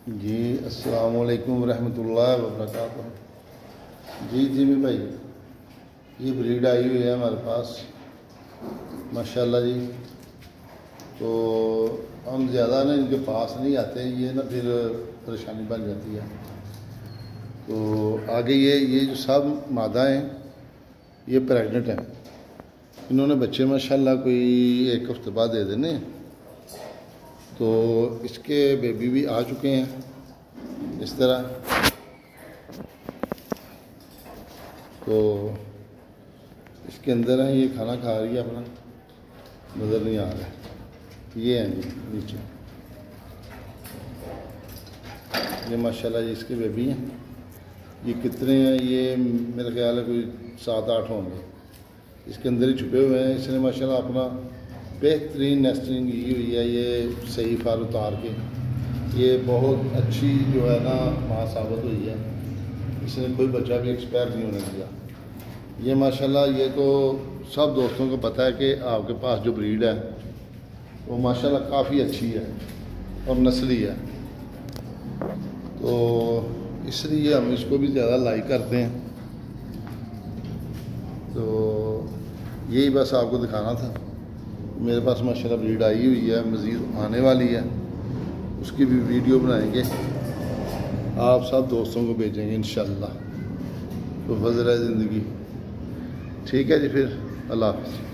जी अस्सलाम वालेकुम रहमतुल्लाहि व बरकातुहू। जी जिमी भाई, ये ब्रीड आई हुई है हमारे पास माशाल्लाह जी। तो हम ज़्यादा ना इनके पास नहीं आते, ये ना फिर परेशानी बन जाती है। तो आगे ये जो सब मादा हैं ये प्रेग्नेंट हैं। इन्होंने बच्चे माशाल्लाह कोई एक हफ्ते बाद दे देने। तो इसके बेबी भी आ चुके हैं इस तरह। तो इसके अंदर है, ये खाना खा रही है अपना, नज़र नहीं आ रहा है। ये हैं जी नीचे, ये माशाल्लाह जी इसके बेबी हैं। ये कितने हैं, ये मेरा ख्याल है कोई 7-8 होंगे। इसके अंदर ही छुपे हुए हैं। इसने माशाल्लाह अपना बेहतरीन नेस्टिंग की हुई है। ये सही फार उतार के ये बहुत अच्छी जो है ना माँ साबित हुई है। इसने कोई बच्चा भी एक्सपायर नहीं होने दिया। ये माशाल्लाह, ये तो सब दोस्तों को पता है कि आपके पास जो ब्रीड है वो माशाल्लाह काफ़ी अच्छी है और नस्ली है। तो इसलिए हम इसको भी ज़्यादा लाइक करते हैं। तो यही बस आपको दिखाना था। मेरे पास माशाल्लाह ब्रीड आई हुई है, मज़ीद आने वाली है, उसकी भी वीडियो बनाएंगे, आप सब दोस्तों को भेजेंगे इंशाअल्लाह। तो फज़ल है ज़िंदगी। ठीक है जी, फिर अल्लाह हाफ़िज़।